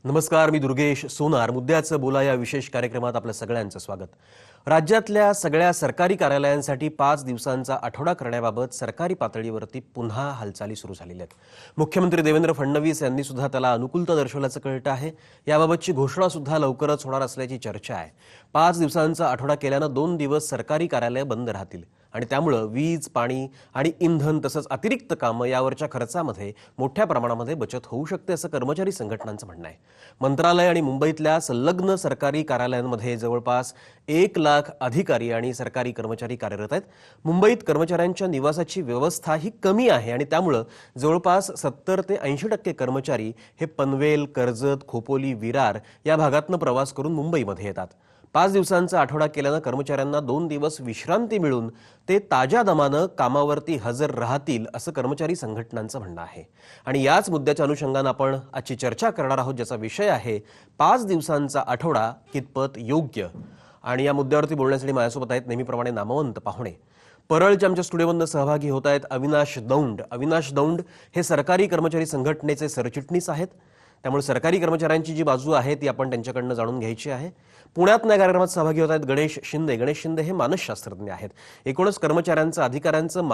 नमस्कार, मी दुर्गेश सोनार. मुद्द्याचं बोला या विशेष कार्यक्रमात आपलं सगळ्यांचं स्वागत. राज्यातल्या सगळ्या सरकारी कार्यालयांसाठी 5 दिवसांचा आठवडा करण्याबाबत सरकारी पातळीवरती पुन्हा हालचाली सुरू झालेल्या आहेत. मुख्यमंत्री देवेंद्र फडणवीस यांनी सुद्धा त्याला अनुकूलता दर्शवल्याचं कळतं आहे. याबाबतची घोषणा सुद्धा लवकरच होणार असल्याची चर्चा आहे. 5 दिवसांचा आठवडा केल्यानं 2 दिवस सरकारी कार्यालय बंद राहतील आणि त्यामुळे वीज, पाणी आणि इंधन तसंच अतिरिक्त कामं यावरच्या खर्चामध्ये मोठ्या प्रमाणामध्ये बचत होऊ शकते असं कर्मचारी संघटनांचं म्हणणं आहे. मंत्रालय आणि मुंबईतल्या संलग्न सरकारी कार्यालयांमध्ये जवळपास 1 लाख अधिकारी आणि सरकारी कर्मचारी कार्यरत आहेत. मुंबईत कर्मचाऱ्यांच्या निवासाची व्यवस्था ही कमी आहे आणि त्यामुळे जवळपास 70 ते 80% कर्मचारी हे पनवेल, कर्जत, खोपोली, विरार या भागातनं प्रवास करून मुंबईमध्ये येतात. 5 दिवसांचा आठवडा केल्यानं कर्मचाऱ्यांना 2 दिवस विश्रांती मिळून ते ताज्या दमानं कामावरती हजर राहतील असं कर्मचारी संघटनांचं म्हणणं आहे. आणि याच मुद्द्याच्या अनुषंगानं आपण आजची चर्चा करणार आहोत, ज्याचा विषय आहे 5 दिवसांचा आठवडा कितपत योग्य. आणि या मुद्द्यावरती बोलण्यासाठी माझ्यासोबत आहेत नेहमीप्रमाणे नामवंत पाहुणे. परळच्या आमच्या स्टुडिओमधून सहभागी होत आहेत अविनाश दौंड. अविनाश दौंड हे सरकारी कर्मचारी संघटनेचे सरचिटणीस आहेत. त्यामुळे सरकारी कर्मचाऱ्यांची जी बाजू आहे ती आपण त्यांच्याकडनं जाणून घ्यायची आहे. पुण्यात या कार्यक्रमात सहभागी होत आहेत गणेश शिंदे. गणेश शिंदे हे मानसशास्त्रज्ञ आहेत. एकूणच कर्मचाऱ्यांचं, अधिकाऱ्यांचं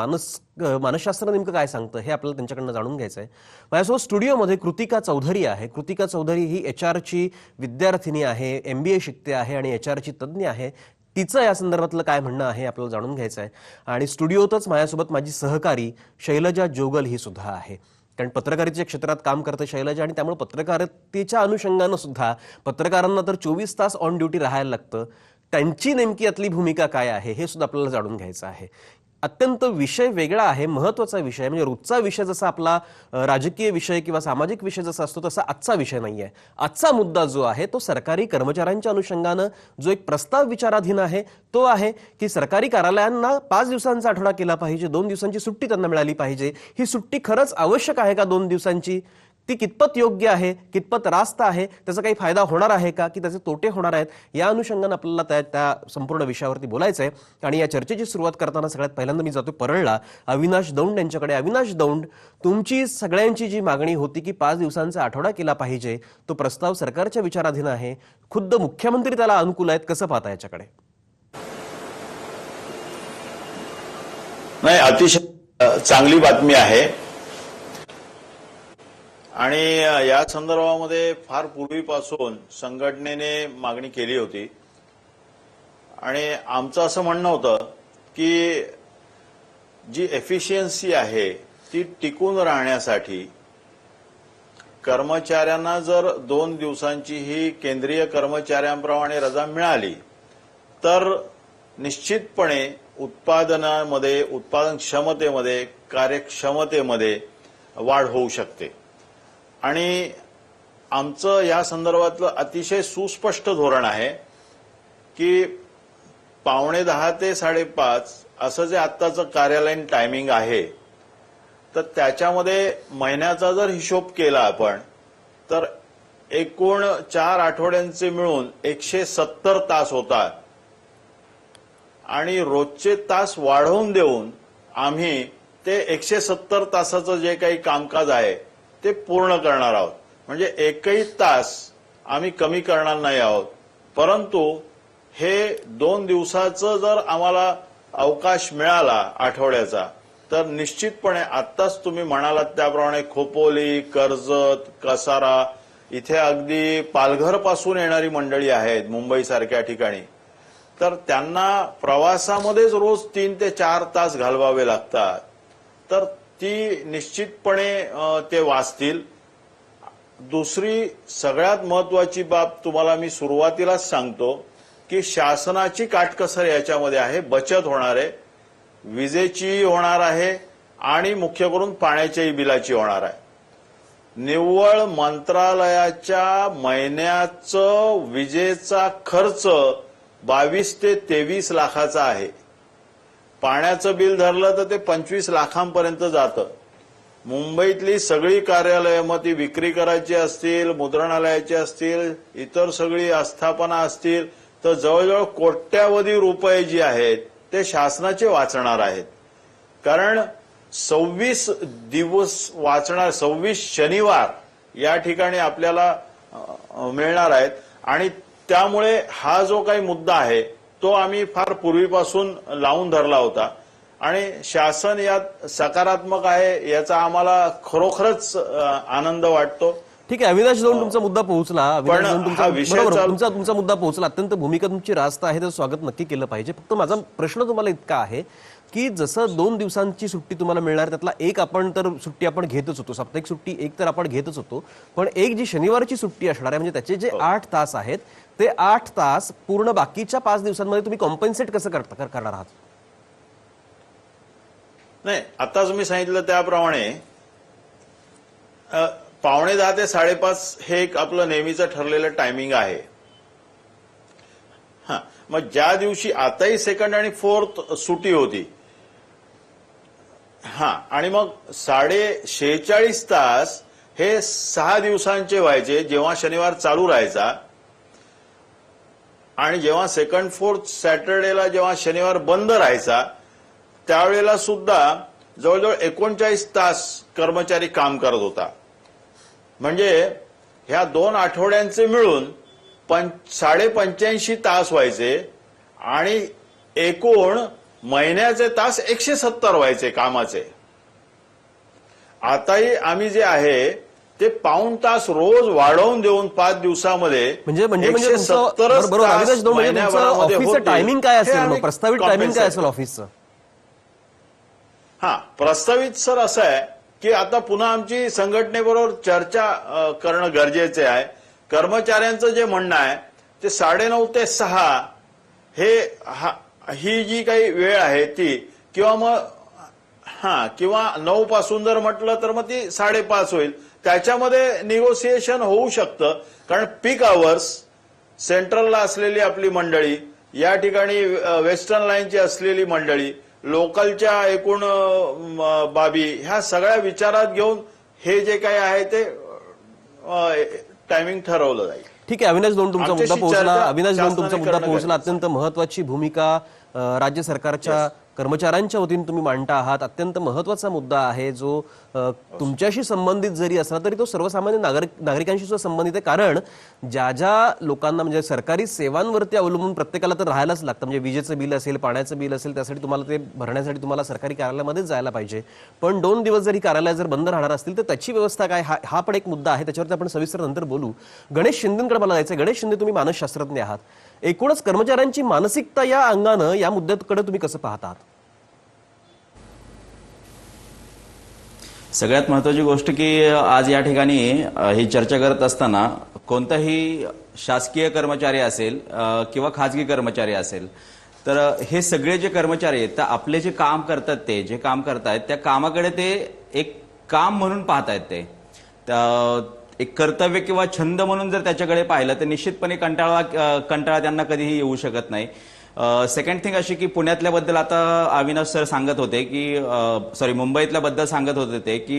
मानसशास्त्र नेमकं काय सांगतं हे आपल्याला त्यांच्याकडनं जाणून घ्यायचं आहे. माझ्यासोबत स्टुडिओमध्ये कृतिका चौधरी आहे. कृतिका चौधरी ही HR ची विद्यार्थिनी आहे, MBA शिकते आहे आणि HR ची तज्ज्ञ आहे. तिचं या संदर्भातलं काय म्हणणं आहे आपल्याला जाणून घ्यायचं आहे. आणि स्टुडिओतच माझ्यासोबत माझी सहकारी शैलजा जोगल ही सुद्धा आहे. कारण पत्रकारितेच्या क्षेत्रात काम करते शैलजा आणि त्यामुळे पत्रकारितेच्या अनुषंगानं सुद्धा पत्रकारांना तर 24 तास ऑन ड्युटी राहायला लागतं. त्यांची नेमकी यातली भूमिका काय आहे हे सुद्धा आपल्याला जाणून घ्यायचं आहे. अत्यंत विषय वेगळा आहे, महत्त्वाचा विषय. म्हणजे रोजचा विषय जसा आपला राजकीय विषय किंवा सामाजिक विषय जसा असतो तसा आजचा विषय नाही आहे. आजचा मुद्दा जो आहे तो सरकारी कर्मचाऱ्यांच्या अनुषंगानं जो एक प्रस्ताव विचाराधीन आहे तो आहे की सरकारी कार्यालयांना 5 दिवसांचा आठवडा केला पाहिजे, 2 दिवसांची सुट्टी त्यांना मिळाली पाहिजे. ही सुट्टी खरंच आवश्यक आहे का 2 दिवसांची? ती कितपत योग्य आहे, कितपत रास्त आहे, त्याचा काही फायदा होणार आहे का की त्याचे तोटे होणार आहेत, या अनुषंगानं आपल्याला त्या संपूर्ण विषयावरती बोलायचं आहे. आणि या चर्चेची सुरुवात करताना सगळ्यात पहिल्यांदा मी जातो परळला अविनाश दौंड यांच्याकडे. अविनाश दौंड, तुमची सगळ्यांची जी मागणी होती की 5 दिवसांचा आठवडा केला पाहिजे, तो प्रस्ताव सरकारच्या विचाराधीन आहे, खुद्द मुख्यमंत्री त्याला अनुकूल आहेत, कसं पाहता याच्याकडे? नाही, अतिशय चांगली बातमी आहे. आणि या संदर्भामध्ये फार पूर्वीपासून संघटनेने मागणी केली होती आणि आमचं असं म्हणणं होतं की जी एफिशियन्सी आहे ती टिकून राहण्यासाठी कर्मचाऱ्यांना जर 2 दिवसांची ही केंद्रीय कर्मचाऱ्यांप्रमाणे रजा मिळाली तर निश्चितपणे उत्पादनामध्ये, उत्पादन क्षमतेमध्ये, कार्यक्षमतेमध्ये वाढ होऊ शकते. आणि आमचं या संदर्भातलं अतिशय सुस्पष्ट धोरण आहे की 9:45 ते 5:30 असं जे आत्ताचं कार्यालयीन टायमिंग आहे तर त्याच्यामध्ये महिन्याचा जर हिशोब केला आपण तर एकूण 4 आठवड्यांचे मिळून 170 तास होतात. आणि रोजचे तास वाढवून देऊन आम्ही ते 170 तासाचं जे काही कामकाज आहे ते पूर्ण करणार आहोत. म्हणजे एकही तास आम्ही कमी करणार नाही आहोत. परंतु हे 2 दिवसाचं जर आम्हाला अवकाश मिळाला आठवड्याचा तर निश्चितपणे आत्ताच तुम्ही म्हणालात त्याप्रमाणे खोपोली, कर्जत, कसारा इथे अगदी पालघर पासून येणारी मंडळी आहेत मुंबईसारख्या ठिकाणी, तर त्यांना प्रवासामध्येच रोज 3 ते 4 तास घालवावे लागतात. तर ती निश्चितपणे ते वाचतील. दुसरी सगळ्यात महत्वाची बाब तुम्हाला मी सुरुवातीलाच सांगतो की शासनाची काटकसर याच्यामध्ये आहे. बचत होणार आहे, विजेची होणार आहे आणि मुख्य करून पाण्याच्याही बिलाची होणार आहे. निव्वळ मंत्रालयाच्या महिन्याचं विजेचा खर्च 22 ते 23 लाखाचा आहे. पाण्याचं बिल धरलं तर ते 25 लाखांपर्यंत जातं. मुंबईतली सगळी कार्यालय, मग ती विक्री करायची असतील, मुद्रणालयाची असतील, इतर सगळी आस्थापना असतील, तर जवळजवळ कोट्यावधी रुपये जी आहेत ते शासनाचे वाचणार आहेत. कारण 26 दिवस वाचणार, 26 शनिवार या ठिकाणी आपल्याला मिळणार आहेत आणि त्यामुळे हा जो काही मुद्दा आहे तो आम्ही फार पूर्वीपासून लावून धरला होता आणि शासन यात सकारात्मक आहे याचा आम्हाला खरोखरच आनंद वाटतो. ठीक आहे, अविनाश जाऊन तुमचा मुद्दा पोहोचला. अविनाश जाऊन हा तुमचा विषय बरोबर, चालू- तुमचा मुद्दा पोहोचला. अत्यंत भूमिका तुमची रास्त आहे, तर स्वागत नक्की केलं पाहिजे. फक्त माझा प्रश्न तुम्हाला इतका आहे की जसं 2 दिवसांची सुट्टी तुम्हाला मिळणार, त्यातला एक आपण तर सुट्टी आपण घेतच होतो, साप्ताहिक सुट्टी एक तर आपण घेतच होतो, पण एक जी शनिवारची सुट्टी असणार आहे म्हणजे त्याचे जे 8 तास आहेत ते 8 तास पूर्ण बाकीच्या 5 दिवसांमध्ये तुम्ही कॉम्पेन्सेट कसं करणार आहात? नाही, आता तुम्ही सांगितलं त्याप्रमाणे 9:45 ते 5:30 हे एक आपलं नेहमीचं ठरलेलं टायमिंग आहे. हा, मग ज्या दिवशी आताही सेकंड आणि फोर्थ सुट्टी होती, हा, आणि मग 46.5 तास हे 6 दिवसांचे व्हायचे जेव्हा शनिवार चालू राहायचा आणि जेव्हा सेकंड फोर्थ सॅटर्डेला जेव्हा शनिवार बंद राहायचा त्यावेळेला सुद्धा जवळजवळ 39 तास कर्मचारी काम करत होता. म्हणजे ह्या 2 आठवड्यांचे मिळून 85.5 तास व्हायचे आणि एकूण महिन्याचे तास 170 व्हायचे कामाचे. आताही आम्ही जे आहे ते पाऊण तास रोज वाढवून देऊन 5 दिवसामध्ये म्हणजे 170 बरोबर, अविनाश तास जाऊन म्हणजे तुमचं महिन्याभरामध्ये ऑफिसचं होतील. टायमिंग काय हे असेल, आम्ही मग प्रस्तावित टायमिंग काय compensate असेल ऑफिसचं? हा, प्रस्तावित सर असं आहे की आता पुन्हा आमची संघटनेबरोबर चर्चा करणं गरजेचे आहे. कर्मचाऱ्यांचं जे म्हणणं आहे ते 9:30 ते 6 ही जी काही वेळ आहे ती, किंवा मग किंवा 9 पासून जर म्हटलं तर मग ती 5:30 होईल. त्याच्यामध्ये निगोसिएशन होऊ शकतं, कारण पीक आवर्स सेंट्रलला असलेली आपली मंडळी, या ठिकाणी वेस्टर्न लाईनची असलेली मंडळी, लोकलच्या एकूण बाबी, ह्या सगळ्या विचारात घेऊन हे जे काही आहे ते टायमिंग ठरवलं जाईल. ठीक आहे, अविनाश दोन तुमचा मुद्दा आमच्याशी पोहोचला. चर्चा अविनाश दोन तुमचा शासनाने मुद्दा करणं पोहोचला. गरजेचं अत्यंत महत्वाची भूमिका राज्य सरकारच्या कर्मचाऱ्यांच्या वतीने तुम्ही मांडता आहात. अत्यंत महत्वाचा मुद्दा आहे जो तुमच्याशी संबंधित जरी असला तरी तो सर्वसामान्य नागरिकांशी सुद्धा संबंधित आहे. कारण ज्या ज्या लोकांना म्हणजे सरकारी सेवांवरती अवलंबून प्रत्येकाला तर राहायलाच लागतं. म्हणजे विजेचं बिल असेल, पाण्याचं बिल असेल, त्यासाठी तुम्हाला ते भरण्यासाठी तुम्हाला सरकारी कार्यालयामध्येच जायला पाहिजे. पण 2 दिवस जरी कार्यालय जर बंद राहणार असतील तर त्याची व्यवस्था काय, हा पण एक मुद्दा आहे. त्याच्यावरती आपण सविस्तर नंतर बोलू. गणेश शिंदेकडे मला जायचं. गणेश शिंदे, तुम्ही मानसशास्त्रज्ञ आहात. एकूणच कर्मचाऱ्यांची मानसिकता या अंगानं या मुद्द्याकडे तुम्ही कसं पाहता आहात? सगळ्यात महत्त्वाची गोष्ट की आज या ठिकाणी ही चर्चा करत असताना कोणताही शासकीय कर्मचारी असेल किंवा खाजगी कर्मचारी असेल, तर हे सगळे जे कर्मचारी आहेत तर आपले जे काम करतात, ते जे काम करतायत त्या कामाकडे ते एक काम म्हणून पाहतायत. ते एक कर्तव्य किंवा छंद म्हणून जर त्याच्याकडे पाहिलं तर निश्चितपणे कंटाळा त्यांना कधीही येऊ शकत नाही. सेकंड थिंग अशी की पुण्यातल्या बद्दल आता अविनाश सर सांगत होते की मुंबईतल्या बद्दल सांगत होते ते की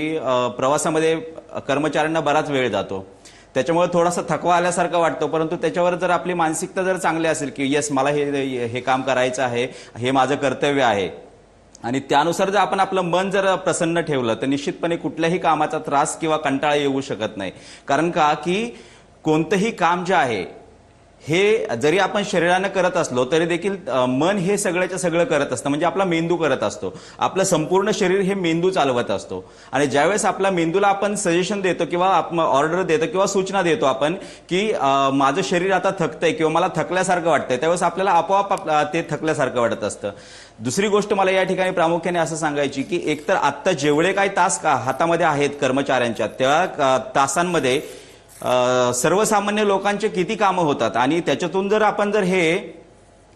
प्रवासामध्ये कर्मचाऱ्यांना बराच वेळ जातो, त्याच्यामुळे थोडासा थकवा आल्यासारखं वाटतो. परंतु त्याच्यावर जर आपली मानसिकता जर चांगली असेल की येस, मला हे काम करायचं आहे, हे माझं कर्तव्य आहे, आणि त्यानुसार जर आपण आपलं मन जर प्रसन्न ठेवलं तर निश्चितपणे कुठल्याही कामाचा त्रास किंवा कंटाळा येऊ शकत नाही. कारण का की कोणतंही काम जे आहे हे जरी आपण शरीरानं करत असलो तरी देखील मन हे सगळ्याच्या सगळं करत असतं. म्हणजे आपला मेंदू करत असतो. आपलं संपूर्ण शरीर हे मेंदू चालवत असतो. आणि ज्यावेळेस आपल्या मेंदूला आपण सजेशन देतो किंवा ऑर्डर देतो किंवा सूचना देतो आपण की माझं शरीर आता थकतंय किंवा मला थकल्यासारखं वाटतंय, त्यावेळेस आपल्याला आपोआप ते थकल्यासारखं वाटत असतं. दुसरी गोष्ट मला या ठिकाणी प्रामुख्याने असं सांगायची की एकतर आत्ता जेवढे काही तास हातामध्ये आहेत कर्मचाऱ्यांच्या, त्या तासांमध्ये सर्वसामान्य लोकांचे किती कामं होतात, आणि त्याच्यातून जर आपण हे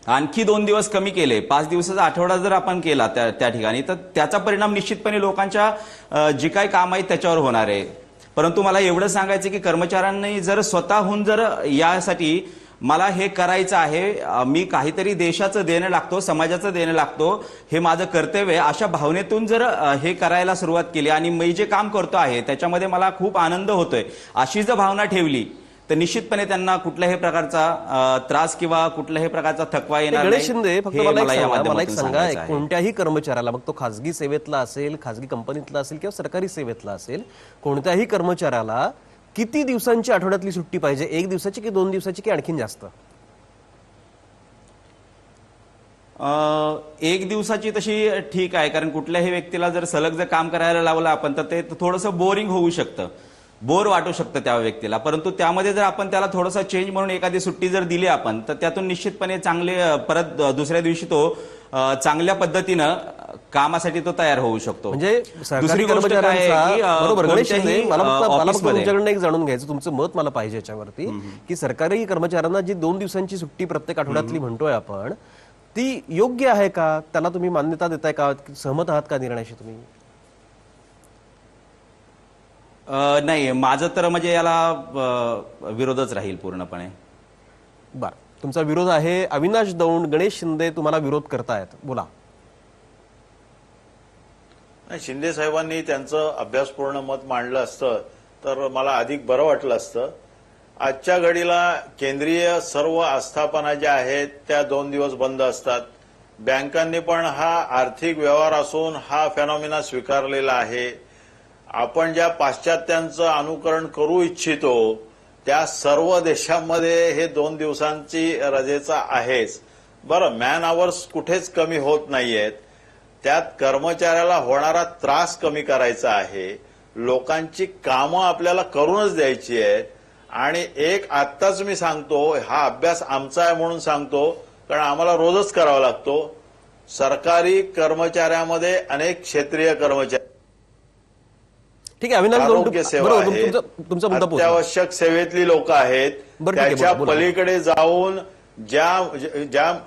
आणखी 2 दिवस कमी केले, 5 दिवसाचा आठवडा जर आपण केला त्या ठिकाणी, तर त्याचा परिणाम निश्चितपणे लोकांच्या जे काही काम आहेत त्याच्यावर होणार आहे. परंतु मला एवढं सांगायचं की कर्मचाऱ्यांनी जर स्वतःहून जर यासाठी मला हे करायचं आहे, मी काहीतरी देशाचं देणं लागतो, समाजाचं देणं लागतो, हे माझं कर्तव्य आहे, अशा भावनेतून जर हे करायला सुरुवात केली आणि मी जे काम करतो आहे त्याच्यामध्ये मला खूप आनंद होतोय, अशी जर भावना ठेवली तर निश्चितपणे त्यांना कुठल्याही प्रकारचा त्रास किंवा कुठल्याही प्रकारचा थकवा येणार नाही. गणेश शिंदे, फक्त मला एक सांगा, सांगायचं आहे. कोणत्याही कर्मचाऱ्याला, मग तो खाजगी सेवेतला असेल, खाजगी कंपनीतला असेल किंवा सरकारी सेवेतला असेल, कोणत्याही कर्मचाऱ्याला किती दिवसांची आठवड्यातली सुट्टी पाहिजे? 1 दिवसाची की 2 दिवसाची की आणखीन जास्त? 1 दिवसाची तशी ठीक आहे, कारण कुठल्याही व्यक्तीला जर सलग जर काम करायला लावलं आपण तर ते थोडंसं बोरिंग होऊ शकतं, बोर वाटू शकतं त्या व्यक्तीला. परंतु त्यामध्ये जर आपण त्याला थोडंसं चेंज म्हणून एखादी सुट्टी जर दिली आपण तर त्यातून निश्चितपणे चांगले परत दुसऱ्या दिवशी तो चांगल्या पद्धतीनं कामासाठी तो तयार होऊ शकतो. म्हणजे सरकारी दुसरी गोष्ट काय आहे कर्मचाऱ्यांचा की बरोबर गणेश शिंदे, मला फक्त ऑफिसमध्ये तुमच्याकडनं एक जाणून घ्यायचं, तुमचं मत मला पाहिजे याच्यावरती, की सरकारी कर्मचाऱ्यांना जी 2 दिवसांची सुट्टी प्रत्येक आठवड्यातली म्हणतोय आपण, ती योग्य आहे का? त्याला तुम्ही मान्यता देताय का? सहमत आहात का निर्णयाशी तुम्ही? नाही, माझं तर म्हणजे याला विरोधच राहील पूर्णपणे. बर, तुमचा विरोध आहे. अविनाश दौंड, गणेश शिंदे तुम्हाला विरोध करतायत, बोला. शिंदे साहेबांनी त्यांचं अभ्यासपूर्ण मत मांडलं असतं तर मला अधिक बरं वाटलं असतं. आजच्या घडीला केंद्रीय सर्व आस्थापना ज्या आहेत त्या 2 दिवस बंद असतात. बँकांनी पण हा आर्थिक व्यवहार असून हा फेनॉमिना स्वीकारलेला आहे. आपण ज्या पाश्चात्यांचं अनुकरण करू इच्छितो त्या सर्व देशांमध्ये हे 2 दिवसांची रजेचा आहेच. बरं, मॅन आवर्स कुठेच कमी होत नाहीयेत. त्यात कर्मचाऱ्याला होणारा त्रास कमी करायचा आहे. लोकांची कामं आपल्याला करूनच द्यायची आहेत. आणि एक आत्ताच मी सांगतो, हा अभ्यास आमचा आहे म्हणून सांगतो, कारण आम्हाला रोजच करावा लागतो. सरकारी कर्मचाऱ्यामध्ये अनेक क्षेत्रीय कर्मचारी, ठीक आहे अविनाश दौंड, आरोग्य सेवा बरोबर, आहे, तुमचा मुद्दा पोहोचला. अत्यावश्यक सेवेतली लोक आहेत. बरं, ठीक आहे, त्याच्या बोला. पलीकडे जाऊन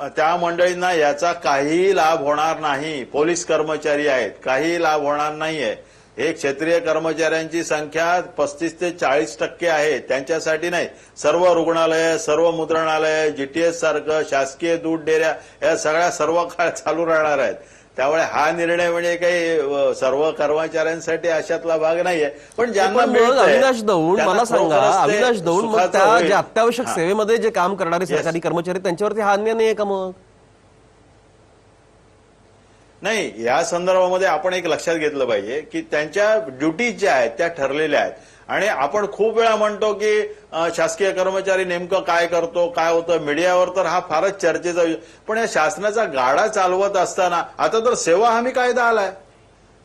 त्या मंडळींना याचा काही लाभ होणार नाही. पोलीस कर्मचारी आहेत, काही लाभ होणार नाहीये. हे क्षेत्रीय कर्मचाऱ्यांची संख्या 35 ते 40% आहे. त्यांच्यासाठी नाही, सर्व रुग्णालय, सर्व मुद्रणालय, जीटीएस सारखं शासकीय दूध डेऱ्या या सगळ्या सर्व काळ चालू राहणार आहेत. त्यामुळे हा निर्णय म्हणजे काही सर्व कर्मचाऱ्यांसाठी अशातला भाग नाहीये. पण ज्यांना मिळतंय, अविनाश दौंड, त्यांना मला सांगा, खरोखरच ते अविनाश दौंड, मग सुखाचं त्या होईल. ज्या अत्यावश्यक हा. सेवेमध्ये जे काम करणारे सरकारी कर्मचारी त्यांच्यावरती हा अन्याय नाहीये का? मग नाही, या संदर्भामध्ये आपण एक लक्षात घेतलं पाहिजे की त्यांच्या ड्युटीज ज्या आहेत त्या ठरलेल्या आहेत. आणि आपण खूप वेळा म्हणतो की शासकीय कर्मचारी नेमकं काय करतो, काय होतं, मीडियावर तर हा फारच चर्चेचा विषय. पण या शासनाचा गाडा चालवत असताना आता तर सेवा हमी कायदा आलाय,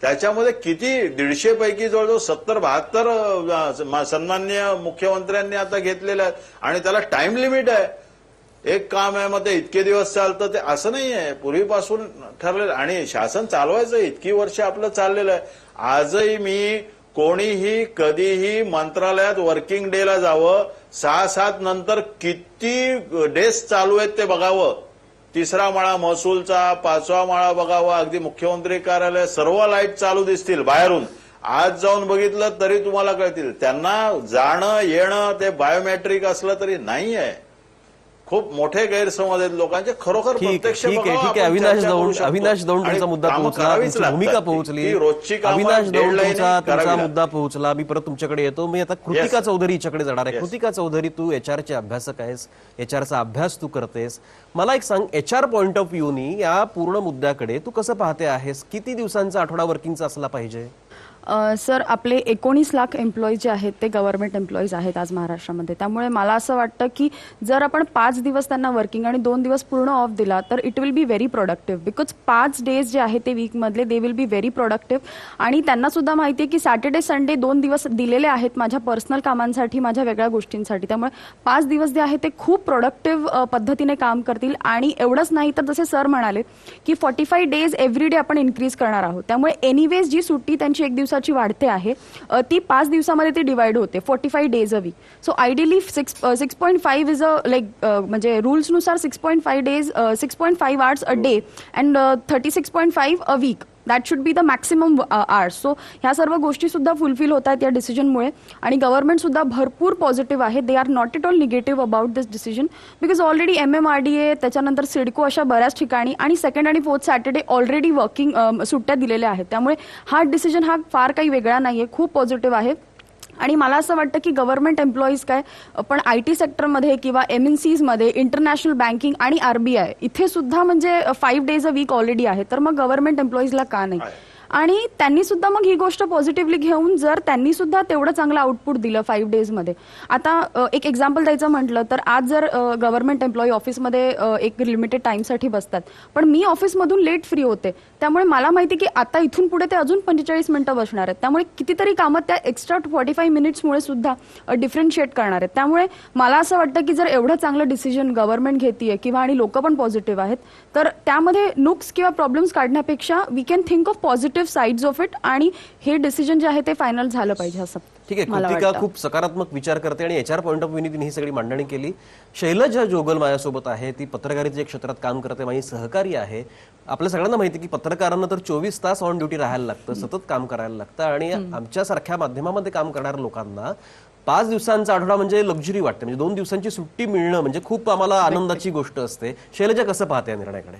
त्याच्यामध्ये किती 150 पैकी जवळजवळ 70-72 सन्माननीय मुख्यमंत्र्यांनी आता घेतलेल्या आहेत. आणि त्याला टाइम लिमिट आहे. एक काम आहे मग ते इतके दिवस चालतं, ते असं नाही आहे, पूर्वीपासून ठरलेलं. आणि शासन चालवायचं इतकी वर्ष आपलं चाललेलं आहे. आजही मी कोणीही कधीही मंत्रालयात वर्किंग डेला जावं, 6-7 नंतर किती डेज चालू आहेत ते बघावं. 3रा माळा महसूलचा, 5वा माळा बघावा, अगदी मुख्यमंत्री कार्यालय, सर्व लाईट चालू दिसतील बाहेरून. आज जाऊन बघितलं तरी तुम्हाला कळतील. त्यांना जाणं येणं ते बायोमेट्रिक असलं तरी नाही आहे. खूप मोठे गैरसमज आहेत लोकांचे. खरोखर प्रत्यक्ष ठीक आहे. अविनाश दौंड तुमचा मुद्दा पोहोचला, तुमची भूमिका पोहोचली. अविनाश दौंड, तुमचा मुद्दा पोहोचला. मी परत तुमच्याकडे येतो. मी आता कृतिका चौधरी हिच्याकडे जाणार आहे. कृतिका चौधरी, तू एचआरचे अभ्यासक आहेस, एचआरचा अभ्यास तू करतेस. मला एक सांग, एचआर पॉइंट ऑफ व्ह्यूनी या पूर्ण मुद्द्याकडे तू कसं पाहते आहेस? किती दिवसांचा आठवडा वर्किंगचा असला पाहिजे? सर, आपले 19 लाख एम्प्लॉईज जे आहेत ते गव्हर्नमेंट एम्प्लॉईज आहेत आज महाराष्ट्रामध्ये. त्यामुळे मला असं वाटतं की जर आपण 5 दिवस त्यांना वर्किंग आणि 2 दिवस पूर्ण ऑफ दिला तर it will be very productive. Because 5 days जे आहे ते वीकमधले they will be very productive. आणि त्यांना सुद्धा माहिती आहे की सॅटर्डे संडे 2 दिवस दिलेले आहेत माझ्या पर्सनल कामांसाठी, माझ्या वेगळ्या गोष्टींसाठी. त्यामुळे 5 दिवस जे आहे ते खूप प्रोडक्टिव्ह पद्धतीने काम करतील. आणि एवढंच नाही तर जसे सर म्हणाले की 45 डेज एव्हरी डे आपण इन्क्रीज करणार आहोत. त्यामुळे एनिवेज जी सुट्टी त्यांची 1 दिवसाची वाढते आहे ती 5 दिवसामध्ये ती डिवाइड होते, 45 days a week. So ideally 6.5 is a like, म्हणजे रूल्सनुसार 6.5 days, 6.5 hours a day and 36.5 a week. That should be the maximum hours. So ह्या सर्व गोष्टी सुद्धा फुलफिल होत आहेत या डिसिजनमुळे. आणि गव्हर्नमेंट सुद्धा भरपूर पॉझिटिव्ह आहे. They are not at all negative about this decision. Because already MMRDA, त्याच्यानंतर सिडको, अशा बऱ्याच ठिकाणी आणि 2nd आणि 4th सॅटर्डे ऑलरेडी वर्किंग सुट्ट्या दिलेल्या आहेत. त्यामुळे हा डिसिजन हा फार काही वेगळा नाहीये, खूप पॉझिटिव्ह आहे. आणि मला असं वाटतं की गव्हर्नमेंट एम्प्लॉईज काय, पण IT सेक्टरमध्ये किंवा MNCsमध्ये, इंटरनॅशनल बँकिंग आणि RBI इथे सुद्धा म्हणजे 5 डेज अ वीक ऑलरेडी आहे. तर मग गव्हर्नमेंट एम्प्लॉईजला का नाही? आणि त्यांनी सुद्धा मग ही गोष्ट पॉझिटिव्हली घेऊन जर त्यांनी सुद्धा तेवढं चांगलं आउटपुट दिलं 5 डेजमध्ये. आता एक एक्झाम्पल द्यायचं म्हटलं तर आज जर गव्हर्नमेंट एम्प्लॉई ऑफिसमध्ये एक लिमिटेड टाइमसाठी बसतात, पण मी ऑफिसमधून लेट फ्री होते, त्यामुळे मला माहिती की आता इथून पुढे ते अजून 45 मिनिटं बसणार आहेत, त्यामुळे कितीतरी कामं त्या एक्स्ट्रा 45 मिनिट्समुळे सुद्धा डिफरन्शिएट करणार आहेत. त्यामुळे मला असं वाटतं की जर एवढं चांगलं डिसिजन गव्हर्नमेंट घेतीये किंवा आणि लोक पण पॉझिटिव्ह आहेत, तर त्यामध्ये नुक्स किंवा प्रॉब्लेम्स काढण्यापेक्षा we can think of positive sides of it आणि हे डिसिजन जे आहे ते फायनल झालं पाहिजे असं ठीक आहे. मला कृतिका वाटतं. खूप सकारात्मक विचार करते आणि एचआर पॉईंट ऑफ व्ह्यूने तिने ही सगळी मांडणी केली. शैलजा जोगल माझ्यासोबत आहे, ती पत्रकारितेच्या क्षेत्रात काम करते, माझी सहकारी आहे. आपल्या सगळ्यांना माहिती आहे की पत्रकारांना तर 24 तास ऑन ड्युटी राहायला लागतं, सतत काम करायला लागतं आणि आमच्यासारख्या माध्यमामध्ये काम करणाऱ्या लोकांना 5 दिवसांचा आठवडा म्हणजे लक्झरी वाटते. म्हणजे 2 दिवसांची सुट्टी मिळणं म्हणजे खूप आम्हाला आनंदाची गोष्ट असते. शैलजा कसं पाहते या निर्णयाकडे?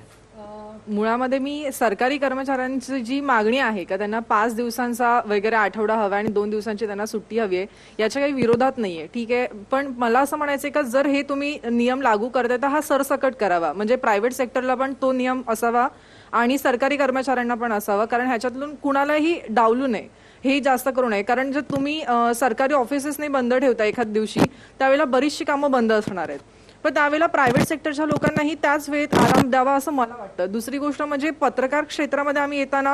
मुळामध्ये मी सरकारी कर्मचाऱ्यांची जी मागणी आहे का त्यांना 5 दिवसांचा वगैरे आठवडा हवा आणि 2 दिवसांची त्यांना सुट्टी हवी आहे, याच्या काही विरोधात नाहीये, ठीक आहे. पण मला असं म्हणायचंय का जर हे तुम्ही नियम लागू करताय तर हा सरसकट करावा, म्हणजे प्रायव्हेट सेक्टरला पण तो नियम असावा आणि सरकारी कर्मचाऱ्यांना पण असावा, कारण ह्याच्यातून कुणालाही डावलू नये, हे जास्त करू नये. कारण जर तुम्ही सरकारी ऑफिसेसने बंद ठेवता एखाद दिवशी, त्यावेळेला बरीचशी कामं बंद असणार आहेत, पण त्यावेळेला प्रायव्हेट सेक्टरच्या लोकांनाही त्याच वेळेत आराम द्यावा असं मला वाटतं. दुसरी गोष्ट म्हणजे पत्रकार क्षेत्रामध्ये आम्ही येताना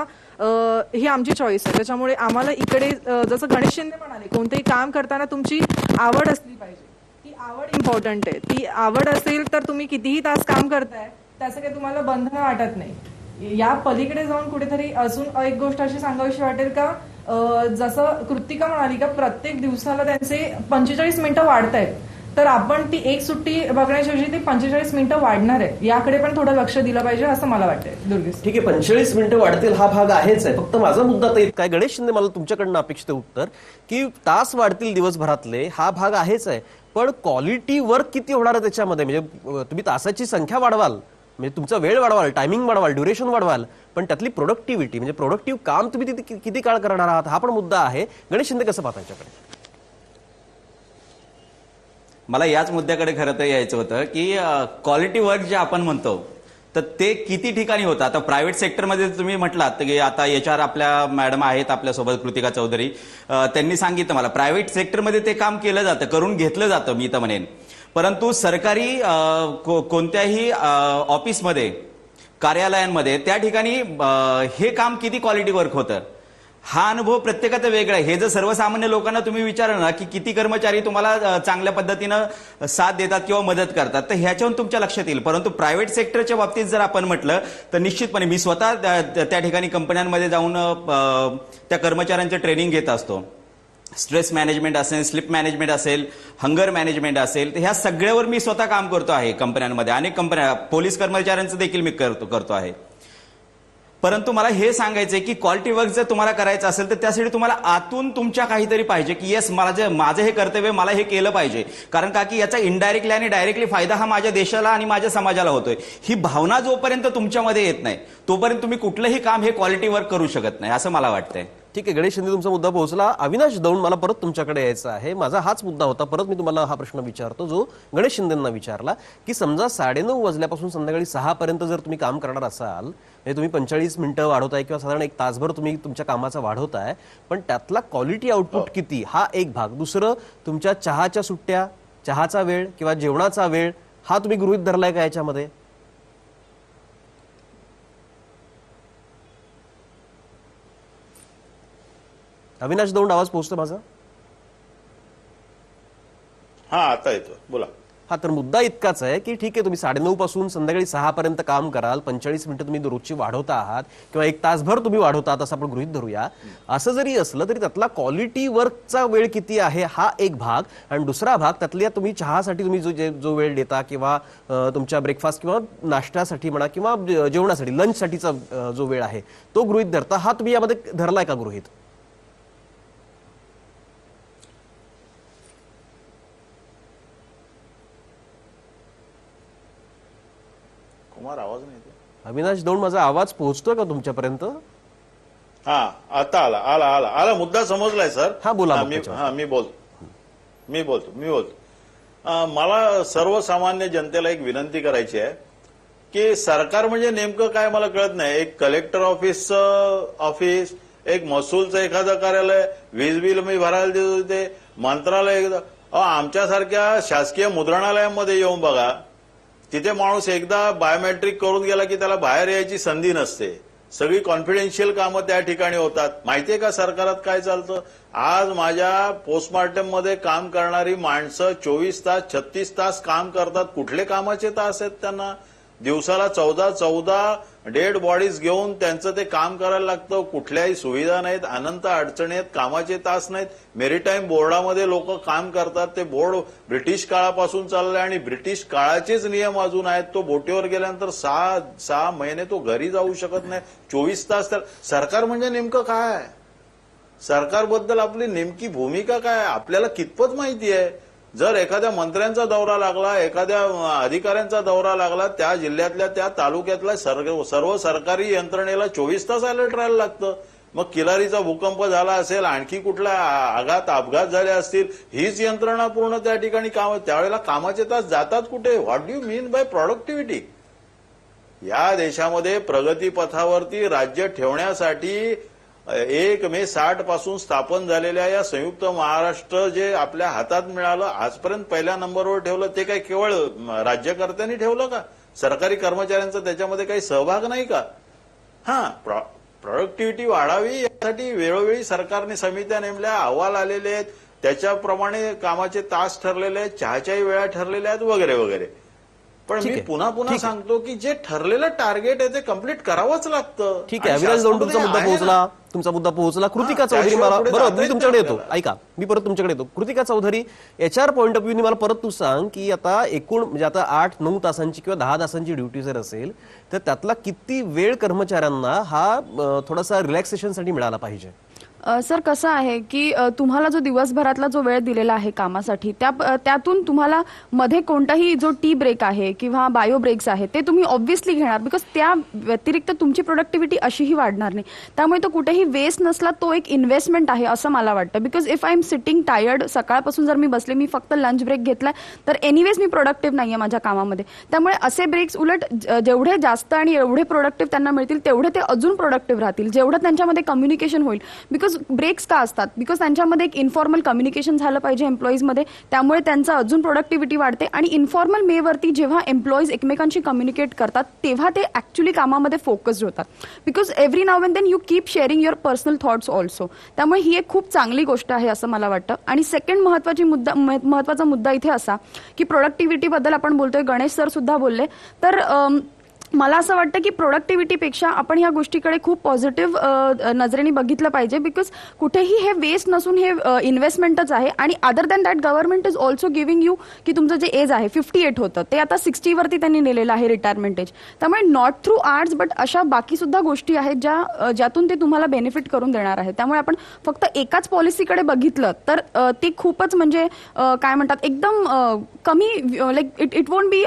ही आमची चॉईस आहे, त्याच्यामुळे आम्हाला इकडे जसं गणेश शिंदे म्हणाले, कोणतेही काम करताना तुमची आवड असली पाहिजे. ती आवड इम्पॉर्टंट आहे. ती आवड असेल तर तुम्ही कितीही तास काम करताय त्याचं काही तुम्हाला बंधन वाटत नाही. या पलीकडे जाऊन कुठेतरी अजून एक गोष्ट अशी सांगावीशी वाटेल का, जसं कृतिका म्हणाली का प्रत्येक दिवसाला त्यांचे 45 मिनिटं वाढत आहेत, तर आपण ती एक सुट्टी बघण्याच्या ऐवजी ती 45 मिनिटं वाढणार आहे, याकडे पण थोडं लक्ष दिलं पाहिजे असं मला वाटतंय. दुर्गेश, ठीक आहे, 45 मिनिटं वाढतील हा भाग आहेच आहे. फक्त माझा मुद्दा तर काय गणेश शिंदे, मला तुमच्याकडनं अपेक्षित उत्तर की तास वाढतील दिवसभरातले, हा भाग आहेच आहे, पण क्वालिटी वर्क किती होणार आहे त्याच्यामध्ये? म्हणजे तुम्ही तासाची संख्या वाढवाल, म्हणजे तुमचा वेळ वाढवाल, टायमिंग वाढवाल, ड्युरेशन वाढवाल, पण त्यातली प्रोडक्टिव्हिटी म्हणजे प्रोडक्टिव्ह काम तुम्ही तिथे किती काळ करणार आहात, हा पण मुद्दा आहे. गणेश शिंदे कसं पाहता याच्याकडे? मला याच मुद्द्याकडे खरं तर यायचं होतं की क्वालिटी वर्क जे आपण म्हणतो तर ते किती ठिकाणी होतं. आता प्रायव्हेट सेक्टरमध्ये तुम्ही म्हटलात की आता एचआर आपल्या मॅडम आहेत आपल्यासोबत, कृतिका चौधरी, त्यांनी सांगितलं मला प्रायव्हेट सेक्टरमध्ये ते काम केलं जातं, करून घेतलं जातं मी तर म्हणेन. परंतु सरकारी कोणत्याही ऑफिसमध्ये, कार्यालयांमध्ये त्या ठिकाणी हे काम किती क्वालिटी वर्क होतं हा अनुभव प्रत्येकाचा वेगळा आहे. हे जर सर्वसामान्य लोकांना तुम्ही विचारलं ना की किती कर्मचारी तुम्हाला चांगल्या पद्धतीनं साथ देतात किंवा मदत करतात, तर ह्याच्यावरून तुमच्या लक्षात येईल. परंतु प्रायव्हेट सेक्टरच्या बाबतीत जर आपण म्हटलं तर निश्चितपणे मी स्वतः त्या ठिकाणी कंपन्यांमध्ये जाऊन त्या कर्मचाऱ्यांचं ट्रेनिंग घेत असतो. स्ट्रेस मॅनेजमेंट असेल, स्लीप मॅनेजमेंट असेल, हंगर मॅनेजमेंट असेल, तर ह्या सगळ्यावर मी स्वतः काम करतो आहे कंपन्यांमध्ये. अनेक कंपन्या, पोलीस कर्मचाऱ्यांचं देखील मी करतो आहे. परंतु मला हे सांगायचंय की क्वालिटी वर्क जर तुम्हाला करायचं असेल तर त्यासाठी तुम्हाला आतून तुमच्या काहीतरी पाहिजे की येस माझं हे कर्तव्य, मला हे केलं पाहिजे. कारण का की याचा इनडायरेक्टली आणि डायरेक्टली फायदा हा माझ्या देशाला आणि माझ्या समाजाला होतोय. ही भावना जोपर्यंत तुमच्यामध्ये येत नाही तोपर्यंत तुम्ही कुठलंही काम हे क्वालिटी वर्क करू शकत नाही असं मला वाटतंय. ठीक आहे गणेश शिंदे, तुमचा मुद्दा पोहोचला. अविनाश दौंड, मला परत तुमच्याकडे यायचं आहे. माझा हाच मुद्दा होता. परत मी तुम्हाला हा प्रश्न विचारतो जो गणेश शिंदेंना विचारला की समजा 9:30 वाजल्यापासून संध्याकाळी 6 पर्यंत जर तुम्ही काम करणार असाल, म्हणजे तुम्ही 45 मिनिटं वाढवताय किंवा साधारण 1 तासभर तुम्ही तुमच्या कामाचा वाढवताय, पण त्यातला क्वालिटी आउटपुट किती हा एक भाग. दुसरं, तुमच्या चहाच्या सुट्ट्या, चहाचा वेळ किंवा जेवणाचा वेळ हा तुम्ही गृहीत धरलाय का याच्यामध्ये? अविनाश दौंड, आवाज पोहोचतो माझा? हा, आता येतो, बोला. हा, तर मुद्दा इतकाच आहे की ठीक आहे, तुम्ही 9:30 पासून संध्याकाळी 6 पर्यंत काम कराल, 45 मिनिटं तुम्ही रोजची वाढवता आहात किंवा 1 तासभर तुम्ही वाढवता आहात असं आपण गृहीत धरूया. असं जरी असलं तरी त्यातला क्वालिटी वर्कचा वेळ किती आहे हा एक भाग, आणि दुसरा भाग त्यातल्या तुम्ही चहासाठी तुम्ही जो वेळ देता किंवा तुमच्या ब्रेकफास्ट किंवा नाश्त्यासाठी म्हणा किंवा जेवणासाठी लंचसाठीचा जो वेळ आहे तो गृहीत धरता, हा तुम्ही यामध्ये धरलाय का गृहीत? कुमार, आवाज नाही येते. अविनाश दौंड, माझा आवाज पोहोचतोय का तुमच्यापर्यंत? हा, आता आला मुद्दा समजलाय सर. हा, बोला. मी बोलतो. मला सर्वसामान्य जनतेला एक विनंती करायची आहे की सरकार म्हणजे नेमकं काय मला कळत नाही. एक कलेक्टर ऑफिसचं ऑफिस, एक महसूलचं एखादं कार्यालय, वीज बिल मी भरायला देत होते, मंत्रालय एकदा. आमच्यासारख्या शासकीय मुद्रणालयामध्ये येऊन बघा, तिथे माणूस एकदा बायोमेट्रिक करून गेला की त्याला बाहेर यायची संधी नसते. सगळी कॉन्फिडेन्शियल कामं त्या ठिकाणी होतात. माहितीये का सरकारात काय चालतं? आज माझ्या पोस्टमार्टम मध्ये काम करणारी माणसं 24 तास 36 तास काम करतात. कुठले कामाचे तास आहेत त्यांना? दिवसाला 14 डेड बॉडीज घेऊन त्यांचं ते काम करायला लागतं. कुठल्याही सुविधा नाहीत, अनंत अडचणी आहेत, कामाचे तास नाहीत. मेरीटाईम बोर्डामध्ये लोक काम करतात. ते बोर्ड ब्रिटिश काळापासून चाललंय आणि ब्रिटिश काळाचेच नियम अजून आहेत. तो बोटीवर गेल्यानंतर 6 महिने तो घरी जाऊ शकत नाही. 24 तास. तर सरकार म्हणजे नेमकं काय? सरकारबद्दल आपली नेमकी भूमिका काय आपल्याला कितपत माहिती आहे? जर एखाद्या मंत्र्यांचा दौरा लागला, एखाद्या अधिकाऱ्यांचा दौरा लागला, त्या जिल्ह्यातल्या त्या तालुक्यातल्या सर्व सरकारी यंत्रणेला 24 तास अलर्ट राहायला लागतं. मग किलारीचा भूकंप झाला असेल, आणखी कुठला अपघात झाले असतील, हीच यंत्रणा पूर्ण त्या ठिकाणी काम, त्यावेळेला कामाचे तास जातात कुठे? What do you mean by productivity? या देशामध्ये प्रगतीपथावरती राज्य ठेवण्यासाठी 1 मे 60 पासून स्थापन झालेल्या या संयुक्त महाराष्ट्र जे आपल्या हातात मिळालं, आजपर्यंत पहिल्या नंबरवर ठेवलं, ते काय केवळ राज्यकर्त्यांनी ठेवलं का? सरकारी कर्मचाऱ्यांचा त्याच्यामध्ये काही सहभाग नाही का? प्रोडक्टिव्हिटी वाढावी यासाठी वेळोवेळी सरकारने समित्या नेमल्या, अहवाल आलेले आहेत, त्याच्याप्रमाणे कामाचे तास ठरलेले आहेत, चहाच्याही वेळा ठरलेल्या आहेत, वगैरे वगैरे. पण मी पुन्हा सांगतो की जे ठरलेलं टार्गेट आहे ते कम्प्लीट करावंच लागतं. ठीक आहे, अविनाश दौंड तुमचा मुद्दा पोहोचला. कृतिका चौधरी, मला बरोबर मी तुमच्याकडे येतो. ऐका, मी परत तुमच्याकडे येतो. Kritika Chaudhary, HR point of व्ह्यूने मला परत तू सांग की आता एकूण म्हणजे आता 8-9 तासांची किंवा 10 तासांची ड्युटी जर असेल तर त्यातला किती वेळ कर्मचाऱ्यांना हा थोडासा रिलॅक्सेशनसाठी मिळाला पाहिजे? सर कसं आहे की तुम्हाला जो दिवसभरातला जो वेळ दिलेला आहे कामासाठी त्यातून तुम्हाला मध्ये कोणताही जो टी ब्रेक आहे किंवा बायो ब्रेक्स आहे ते तुम्ही ऑब्व्हियसली घेणार, बिकॉज त्या व्यतिरिक्त तुमची प्रोडक्टिव्हिटी अशीही वाढणार नाही. त्यामुळे तो कुठेही वेस्ट नसला, तो एक इन्व्हेस्टमेंट आहे असं मला वाटतं. Because if I am sitting tired, सकाळपासून जर मी बसले, मी फक्त लंच ब्रेक घेतलाय, तर एनिवेज मी प्रोडक्टिव्ह नाहीये माझ्या कामामध्ये. त्यामुळे असे ब्रेक्स उलट जेवढे जास्त आणि एवढे प्रोडक्टिव्ह त्यांना मिळतील तेवढे ते अजून प्रोडक्टिव्ह राहतील, जेवढं त्यांच्यामध्ये कम्युनिकेशन होईल. बिकॉज ब्रेक्स का असतात? बिकॉज त्यांच्यामध्ये एक इन्फॉर्मल कम्युनिकेशन झालं पाहिजे एम्प्लॉईजमध्ये, त्यामुळे त्यांचं अजून प्रोडक्टिव्हिटी वाढते. आणि इन्फॉर्मल मेवरती जेव्हा एम्प्लॉईज एकमेकांशी कम्युनिकेट करतात तेव्हा ते ऍक्च्युली कामामध्ये फोकस्ड होतात. Because every now and then you keep sharing your personal thoughts also. त्यामुळे ही एक खूप चांगली गोष्ट आहे असं मला वाटतं. आणि सेकंड महत्वाचा मुद्दा इथे असा की प्रोडक्टिव्हिटीबद्दल आपण बोलतोय, गणेश सर सुद्धा बोलले, तर मला असं वाटतं की प्रोडक्टिव्हिटीपेक्षा आपण ह्या गोष्टीकडे खूप पॉझिटिव्ह नजरेने बघितलं पाहिजे. बिकॉज कुठेही हे वेस्ट नसून हे इन्व्हेस्टमेंटच आहे. आणि other than that government is also giving you की तुमचं जे एज आहे 58 होतं ते आता 60 वरती त्यांनी नेलेलं आहे रिटायरमेंट एज. त्यामुळे नॉट थ्रू आर्ट्स बट अशा बाकी सुद्धा गोष्टी आहेत ज्यातून ते तुम्हाला बेनिफिट करून देणार आहे. त्यामुळे आपण फक्त एकाच पॉलिसीकडे बघितलं तर ते खूपच म्हणजे काय म्हणतात एकदम कमी, like it won't be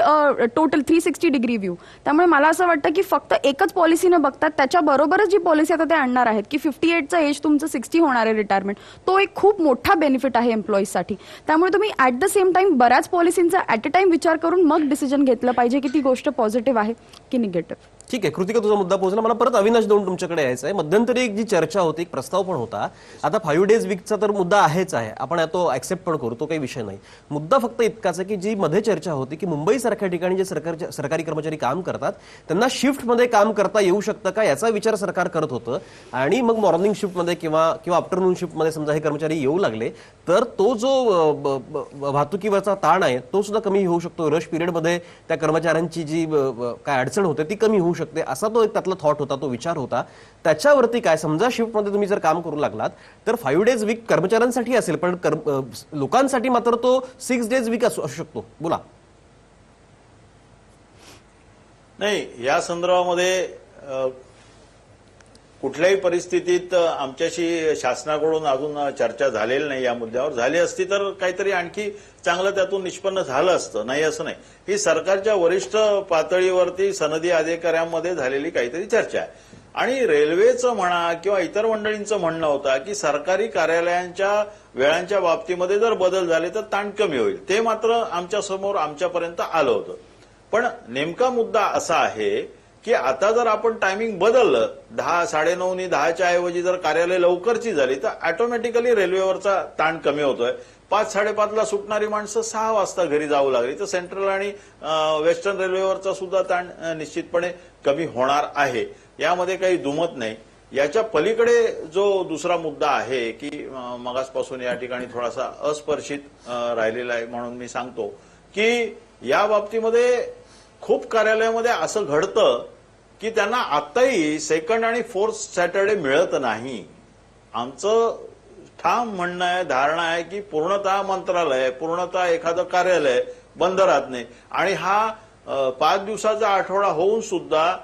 total 360 degree view. त्यामुळे मला असं वाटतं की फक्त एकच पॉलिसी न बघता त्याच्याबरोबरच जी पॉलिसी आता ते आणणार आहेत की 58चं एज तुमचं 60 होणार आहे रिटायरमेंट, तो एक खूप मोठा बेनिफिट आहे एम्प्लॉईजसाठी. त्यामुळे तुम्ही ऍट द सेम टाइम बऱ्याच पॉलिसींचा ऍट अ टाइम विचार करून मग डिसिजन घेतलं पाहिजे की ती गोष्ट पॉझिटिव्ह आहे की निगेटिव्ह. ठीक आहे कृतिका, तुझा मुद्दा पोहोचला. मला परत अविनाश दौंड तुमच्याकडे यायचं आहे. मध्यंतरी एक जी चर्चा होती, एक प्रस्ताव पण होता, आता 5 days वीकचा तर मुद्दा आहेच आहे, आपण तो ऍक्सेप्ट पण करू, तो काही विषय नाही. मुद्दा फक्त इतकाच आहे की जी मध्ये चर्चा होती की मुंबई सारख्या ठिकाणी जे सरकारी कर्मचारी काम करतात त्यांना शिफ्टमध्ये काम करता येऊ शकतं का याचा विचार सरकार करत होतं. आणि मग मॉर्निंग शिफ्टमध्ये किंवा आफ्टरनून शिफ्टमध्ये समजा हे कर्मचारी येऊ लागले तर तो जो वाहतुकीवरचा ताण आहे तो सुद्धा कमी होऊ शकतो. रश पिरियडमध्ये त्या कर्मचाऱ्यांची जी काय अडचण होते ती कमी होऊ शकते, असा तो एक त्यातला थॉट होता, तो विचार होता. त्याच्यावरती काय, समजा शिफ्टमध्ये तुम्ही जर काम करू लागलात तर 5 days वीक कर्मचाऱ्यांसाठी असेल पण लोकांसाठी मात्र तो 6 days वीक असू शकतो. बोला. नाही, या संदर्भामध्ये कुठल्याही परिस्थितीत आमच्याशी शासनाकडून अजून चर्चा झालेली नाही. या मुद्द्यावर झाली असती तर काहीतरी आणखी चांगलं त्यातून निष्पन्न झालं असतं, नाही असं नाही. ही सरकारच्या वरिष्ठ पातळीवरती सनदी अधिकाऱ्यांमध्ये झालेली काहीतरी चर्चा आहे. आणि रेल्वेचं म्हणा किंवा इतर मंडळींचं म्हणणं होतं की सरकारी कार्यालयांच्या वेळांच्या बाबतीमध्ये जर बदल झाले तर ताण कमी होईल. ते मात्र आमच्या समोर आमच्यापर्यंत आलं होतं. पण नेमका मुद्दा असा आहे की आता जर आपण टायमिंग बदललं 10, 9:30 आणि 10च्या ऐवजी जर कार्यालय लवकरची झाली तर ऑटोमॅटिकली रेल्वेवरचा ताण कमी होतोय. 5, 5:30ला सुटणारी माणसं 6 वाजता घरी जाऊ लागली तर सेंट्रल आणि वेस्टर्न रेल्वेवरचा सुद्धा ताण निश्चितपणे कमी होणार आहे, यामध्ये काही दुमत नाही. याच्या पलीकडे जो दुसरा मुद्दा आहे की मगासपासून या ठिकाणी थोडासा अस्पर्शित राहिलेला आहे म्हणून मी सांगतो की या बाबतीमध्ये खूप कार्यालयामध्ये असं घडतं की त्यांना आताही सेकंड आणि फोर्थ सॅटर्डे मिळत नाही. आमचं ठाम म्हणणं आहे, धारणा आहे की पूर्णतः मंत्रालय, पूर्णतः एखादं कार्यालय बंद राहत नाही आणि हा 5 दिवसाचा आठवडा होऊन सुद्धा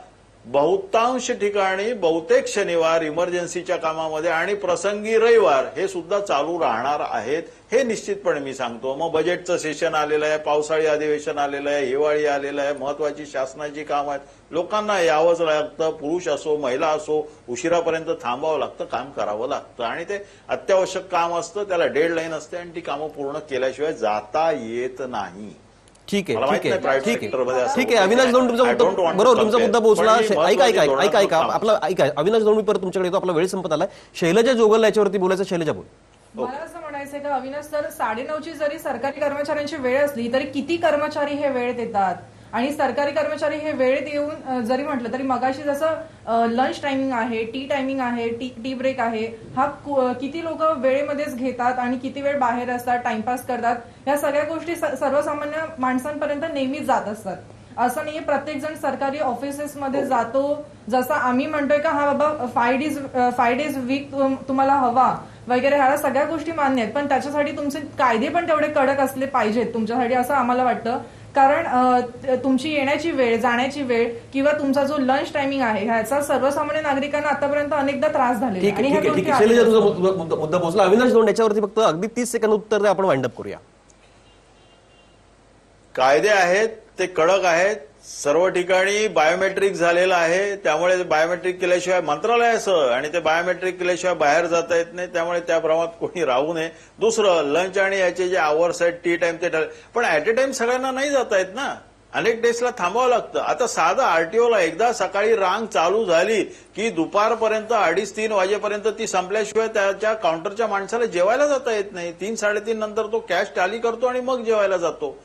बहुतांश ठिकाणी बहुतेक शनिवार इमर्जन्सीच्या कामामध्ये आणि प्रसंगी रविवार हे सुद्धा चालू राहणार आहेत, हे निश्चितपणे मी सांगतो. मग बजेटचं सेशन आलेलं आहे, पावसाळी अधिवेशन आलेलं आहे, हिवाळी आलेलं आहे, महत्वाची शासनाची कामं आहेत, लोकांना यावंच लागतं, पुरुष असो महिला असो, उशिरापर्यंत थांबावं लागतं, काम करावं लागतं आणि ते अत्यावश्यक काम असतं, त्याला डेडलाईन असते आणि ती कामं पूर्ण केल्याशिवाय जाता येत नाही. ठीक आहे, मला माहित ठीक नाही आहे, private ठीक sector मध्ये आहे, असं ठीक आहे. होतं अविनाश काय. दौंड तुमचा I मुद्दा don't want to बरोबर, तुमचा compare. मुद्दा पोहोचला. पण ही महत्त्वाची ऐका धोरणात्मक ऐका काम. अविनाश दौंड, मी परत तुमच्याकडे येतो, आपला वेळ संपत आलाय. शैलजा जोगल याच्यावरती बोलायचं. शैलजा बोल. मला असं म्हणायचंय का अविनाश सर, 9:30ची जरी सरकारी कर्मचाऱ्यांची वेळ असली तरी किती कर्मचारी हे वेळ देतात आणि सरकारी कर्मचारी हे वेळेत येऊन जरी म्हटलं तरी मगाशी जसं लंच टायमिंग आहे, टी टायमिंग आहे, टी ब्रेक आहे, हा किती लोक वेळेमध्येच घेतात आणि किती वेळ बाहेर असतात, टाइमपास करतात. ह्या सगळ्या गोष्टी सर्वसामान्य माणसांपर्यंत नेहमीच जात असतात. असं नाहीये प्रत्येक जण सरकारी ऑफिसेसमध्ये जातो. जसं आम्ही म्हणतोय का हा बाबा 5 डेज वीक तुम्हाला हवा वगैरे, ह्या सगळ्या गोष्टी मान्य आहेत, पण त्याच्यासाठी तुमचे कायदे पण तेवढे कडक असले पाहिजेत तुमच्यासाठी, असं आम्हाला वाटतं. कारण तुमची येण्याची वेळ, जाण्याची वेळ किंवा तुमचा जो लंच टायमिंग आहे ह्याचा सर्वसामान्य नागरिकांना आतापर्यंत अनेकदा त्रास झालेला ठीक आहे आणि आहे, ह्या ठीक आहे, गोष्टी ठीक आहे. शैलजा, आहेत. तुझा मुद्दा पोहोचला. अविनाश दौंड याच्यावरती फक्त अगदी 30 सेकंद उत्तर द्या, आपण वाइंड अप करूया. कायदे आहेत ते कडक आहेत, सर्व ठिकाणी बायोमेट्रिक झालेलं आहे, त्यामुळे बायोमेट्रिक केल्याशिवाय मंत्रालयासह आणि ते बायोमेट्रिक केल्याशिवाय बाहेर जाता येत नाही, त्यामुळे त्या प्रमाणात कोणी राहू नये. दुसरं, लंच आणि याचे जे आवर्स आहेत, टी टाइम ते पण ऍट ए टाइम सगळ्यांना नाही जाता येत ना, अनेक डेजला थांबावं लागतं. आता साधं आरटीओला एकदा सकाळी रांग चालू झाली की दुपारपर्यंत 2:30-3 वाजेपर्यंत ती संपल्याशिवाय त्याच्या काउंटरच्या माणसाला जेवायला जाता येत नाही. 3-3:30 नंतर तो कॅश टॅली करतो आणि मग जेवायला जातो.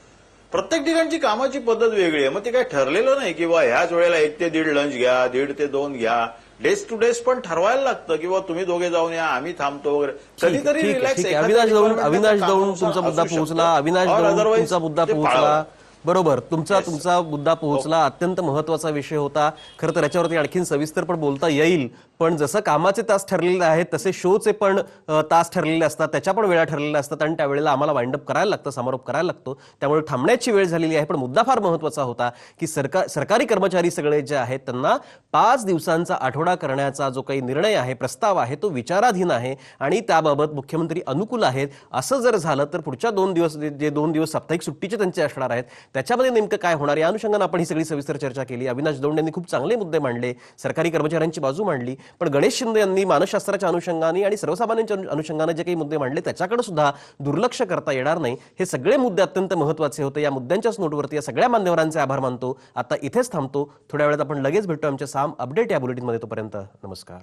प्रत्येक ठिकाणची कामाची पद्धत वेगळी आहे. मग ते काय ठरलेलं नाही किंवा ह्याच वेळेला 1 ते 1.5 लंच घ्या, 1.5 ते 2 घ्या. डेज टू डेज पण ठरवायला लागतं किंवा तुम्ही दोघे जाऊन या, आम्ही थांबतो वगैरे. कधीतरी ठीक आहे, रिलॅक्स. ठीक आहे. अविनाश दौंड तुमचा मुद्दा पोहोचला. अविनाश दौंड तुमचा मुद्दा पोहोचला. बरोबर, तुमचा मुद्दा पोहोचला. अत्यंत महत्वाचा विषय होता. खरं तर याच्यावरती आणखीन सविस्तर पण बोलता येईल, पण जसं कामाचे तास ठरलेले आहेत तसे शोचे पण तास ठरलेले असतात, त्याच्या पण वेळा ठरलेल्या असतात आणि त्यावेळेला आम्हाला वाइंड अप करायला लागतं, समारोप करायला लागतो. त्यामुळे थांबण्याची वेळ झालेली आहे. पण मुद्दा फार महत्वाचा होता की सरकारी कर्मचारी सगळे जे आहेत त्यांना 5 दिवसांचा आठवडा करण्याचा जो काही निर्णय आहे, प्रस्ताव आहे, तो विचाराधीन आहे आणि त्याबाबत मुख्यमंत्री अनुकूल आहेत. असं जर झालं तर पुढच्या 2 दिवस, जे 2 दिवस साप्ताहिक सुट्टीचे त्यांचे असणार आहेत, त्याच्यामध्ये नेमकं काय होणार या अनुषंगाने आपण ही सगळी सविस्तर चर्चा केली. अविनाश दौंड यांनी खूप चांगले मुद्दे मांडले, सरकारी कर्मचाऱ्यांची बाजू मांडली, पण गणेश शिंदे यांनी मानसशास्त्राच्या अनुषंगाने आणि सर्वसामान्यांच्या अनुषंगाने जे काही मुद्दे मांडले त्याच्याकडे सुद्धा दुर्लक्ष करता येणार नाही. हे सगळे मुद्दे अत्यंत महत्वाचे होते. या मुद्द्यांच्याच नोटवरती या सगळ्या मान्यवरांचे आभार मानतो. आता इथेच थांबतो. थोड्या वेळात आपण लगेच भेटतो आमच्या साम अपडेट या बुलेटिनमध्ये. तोपर्यंत नमस्कार.